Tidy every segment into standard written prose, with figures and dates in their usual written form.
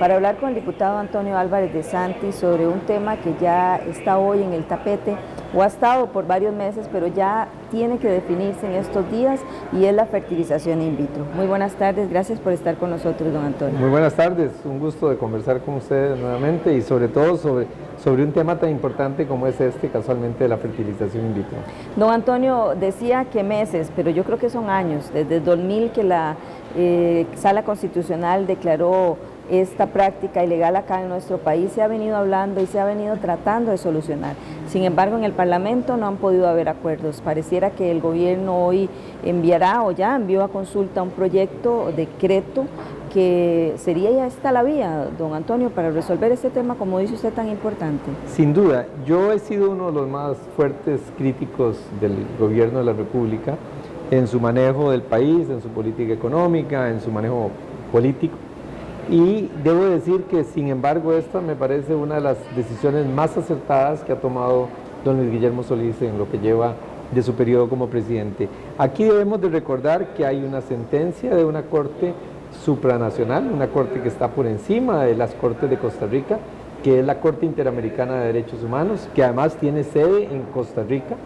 para hablar con el diputado Antonio Álvarez de Santi sobre un tema que ya está hoy en el tapete o ha estado por varios meses, pero ya tiene que definirse en estos días, y es la fertilización in vitro. Muy buenas tardes, gracias por estar con nosotros, don Antonio. Muy buenas tardes, un gusto de conversar con ustedes nuevamente y sobre todo sobre un tema tan importante como es este, casualmente, de la fertilización in vitro. Don Antonio, decía que meses, pero yo creo que son años, desde el 2000 que la Sala Constitucional declaró esta práctica ilegal acá en nuestro país, se ha venido hablando y se ha venido tratando de solucionar. Sin embargo, en el Parlamento no han podido haber acuerdos. Pareciera que el gobierno hoy enviará o ya envió a consulta un proyecto, decreto, que sería ya esta la vía, don Antonio, para resolver este tema, como dice usted, tan importante. Sin duda, yo he sido uno de los más fuertes críticos del gobierno de la República en su manejo del país, en su política económica, en su manejo político. Y debo decir que, sin embargo, esta me parece una de las decisiones más acertadas que ha tomado don Luis Guillermo Solís en lo que lleva de su periodo como presidente. Aquí debemos de recordar que hay una sentencia de una corte supranacional, una corte que está por encima de las cortes de Costa Rica, que es la Corte Interamericana de Derechos Humanos, que además tiene sede en Costa Rica,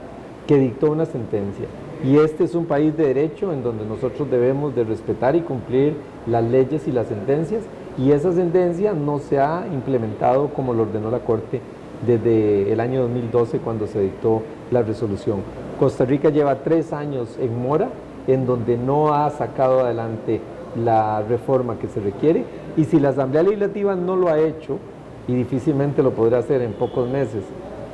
que dictó una sentencia. Y este es un país de derecho en donde nosotros debemos de respetar y cumplir las leyes y las sentencias, y esa sentencia no se ha implementado como lo ordenó la Corte desde el año 2012, cuando se dictó la resolución. Costa Rica lleva 3 años en mora, en donde no ha sacado adelante la reforma que se requiere, y si la Asamblea Legislativa no lo ha hecho, y difícilmente lo podrá hacer en pocos meses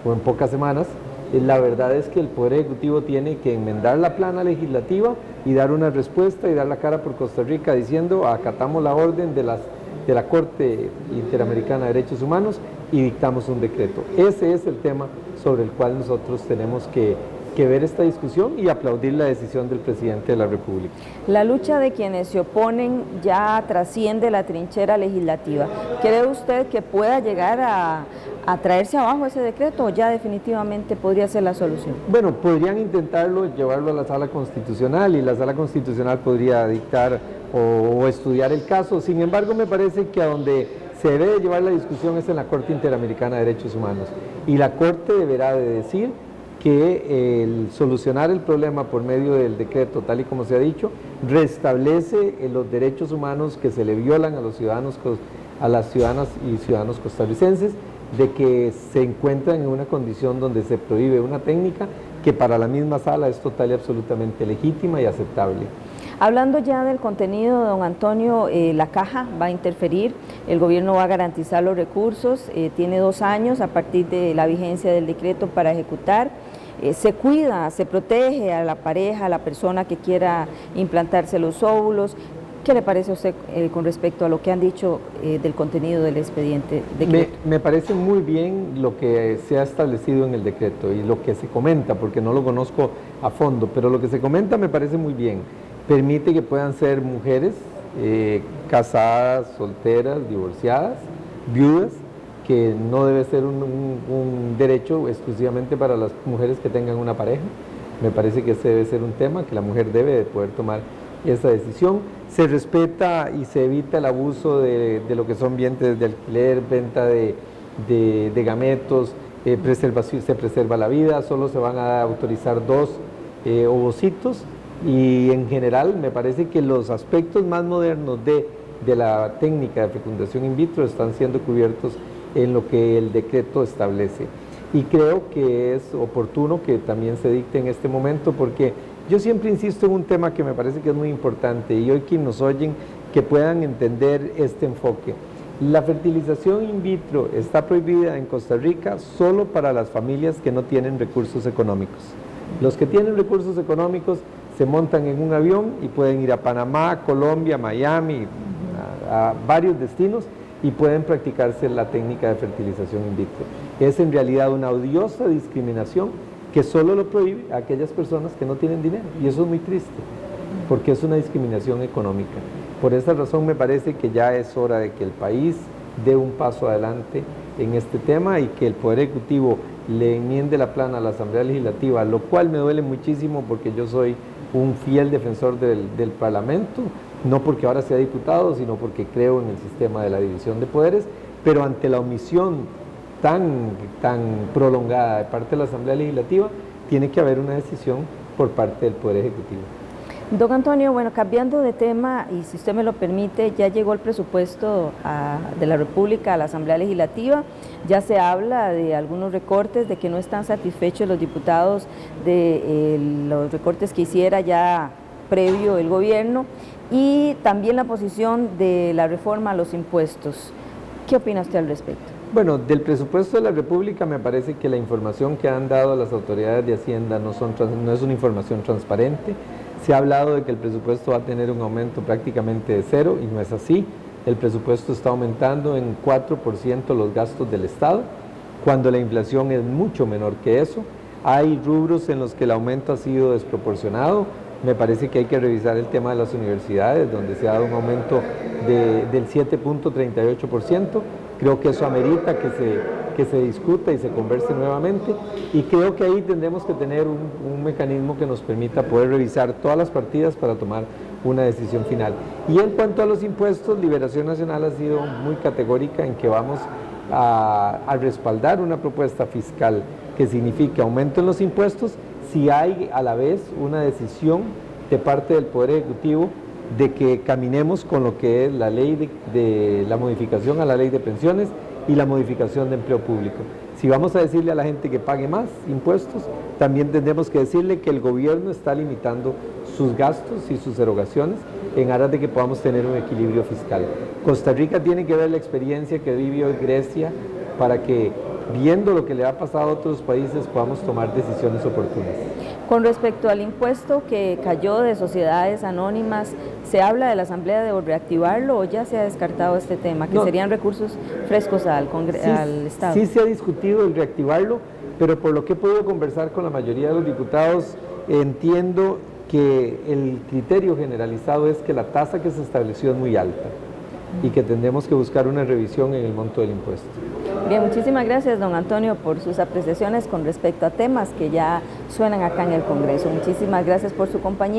o en pocas semanas, la verdad es que el Poder Ejecutivo tiene que enmendar la plana legislativa y dar una respuesta y dar la cara por Costa Rica diciendo: acatamos la orden de la Corte Interamericana de Derechos Humanos y dictamos un decreto. Ese es el tema sobre el cual nosotros tenemos que ver esta discusión y aplaudir la decisión del presidente de la República. La lucha de quienes se oponen ya trasciende la trinchera legislativa. ¿Cree usted que pueda llegar a traerse abajo ese decreto, o ya definitivamente podría ser la solución? Bueno, podrían intentarlo, llevarlo a la Sala Constitucional, y la Sala Constitucional podría dictar o estudiar el caso. Sin embargo, me parece que a donde se debe de llevar la discusión es en la Corte Interamericana de Derechos Humanos, y la Corte deberá de decir que el solucionar el problema por medio del decreto, tal y como se ha dicho, restablece los derechos humanos que se le violan a los ciudadanos, a las ciudadanas y ciudadanos costarricenses, de que se encuentran en una condición donde se prohíbe una técnica que para la misma sala es total y absolutamente legítima y aceptable. Hablando ya del contenido, don Antonio, la Caja va a interferir, el gobierno va a garantizar los recursos, tiene 2 años a partir de la vigencia del decreto para ejecutar. Se cuida, se protege a la pareja, a la persona que quiera implantarse los óvulos. ¿Qué le parece a usted con respecto a lo que han dicho del contenido del expediente decreto? Me parece muy bien lo que se ha establecido en el decreto y lo que se comenta, porque no lo conozco a fondo, pero lo que se comenta me parece muy bien. Permite que puedan ser mujeres casadas, solteras, divorciadas, viudas, que no debe ser un derecho exclusivamente para las mujeres que tengan una pareja. Me parece que ese debe ser un tema que la mujer debe de poder tomar esa decisión. Se respeta y se evita el abuso de lo que son vientres de alquiler, venta de gametos, se preserva la vida, solo se van a autorizar 2 ovocitos, y en general me parece que los aspectos más modernos de la técnica de fecundación in vitro están siendo cubiertos en lo que el decreto establece. Y creo que es oportuno que también se dicte en este momento, porque yo siempre insisto en un tema que me parece que es muy importante, y hoy quienes nos oyen que puedan entender este enfoque. La fertilización in vitro está prohibida en Costa Rica solo para las familias que no tienen recursos económicos. Los que tienen recursos económicos se montan en un avión y pueden ir a Panamá, Colombia, Miami, a varios destinos, y pueden practicarse la técnica de fertilización in vitro. Es en realidad una odiosa discriminación que solo lo prohíbe a aquellas personas que no tienen dinero, y eso es muy triste, porque es una discriminación económica. Por esa razón me parece que ya es hora de que el país dé un paso adelante en este tema y que el Poder Ejecutivo le enmiende la plana a la Asamblea Legislativa, lo cual me duele muchísimo porque yo soy un fiel defensor del Parlamento no porque ahora sea diputado, sino porque creo en el sistema de la división de poderes, pero ante la omisión tan prolongada de parte de la Asamblea Legislativa, tiene que haber una decisión por parte del Poder Ejecutivo. Don Antonio, bueno, cambiando de tema, y si usted me lo permite, ya llegó el presupuesto de la República a la Asamblea Legislativa, ya se habla de algunos recortes, de que no están satisfechos los diputados de los recortes que hiciera ya previo el gobierno, y también la posición de la reforma a los impuestos. ¿Qué opina usted al respecto? Bueno, del presupuesto de la República me parece que la información que han dado las autoridades de Hacienda no es una información transparente. Se ha hablado de que el presupuesto va a tener un aumento prácticamente de cero y no es así. El presupuesto está aumentando en 4% los gastos del Estado, cuando la inflación es mucho menor que eso. Hay rubros en los que el aumento ha sido desproporcionado. Me parece que hay que revisar el tema de las universidades, donde se ha dado un aumento del 7.38%. Creo que eso amerita que se discuta y se converse nuevamente, y creo que ahí tendremos que tener un mecanismo que nos permita poder revisar todas las partidas para tomar una decisión final. Y en cuanto a los impuestos, Liberación Nacional ha sido muy categórica en que vamos a respaldar una propuesta fiscal que signifique aumento en los impuestos si hay a la vez una decisión de parte del Poder Ejecutivo de que caminemos con lo que es la ley de la modificación a la ley de pensiones y la modificación de empleo público. Si vamos a decirle a la gente que pague más impuestos, también tendremos que decirle que el gobierno está limitando sus gastos y sus erogaciones en aras de que podamos tener un equilibrio fiscal. Costa Rica tiene que ver la experiencia que vivió Grecia para que, viendo lo que le ha pasado a otros países, podamos tomar decisiones oportunas. Con respecto al impuesto que cayó de sociedades anónimas, ¿se habla de la Asamblea de reactivarlo o ya se ha descartado este tema, que serían recursos frescos al Estado? Sí se ha discutido el reactivarlo, pero por lo que he podido conversar con la mayoría de los diputados, entiendo que el criterio generalizado es que la tasa que se estableció es muy alta y que tendremos que buscar una revisión en el monto del impuesto. Bien, muchísimas gracias, don Antonio, por sus apreciaciones con respecto a temas que ya suenan acá en el Congreso. Muchísimas gracias por su compañía.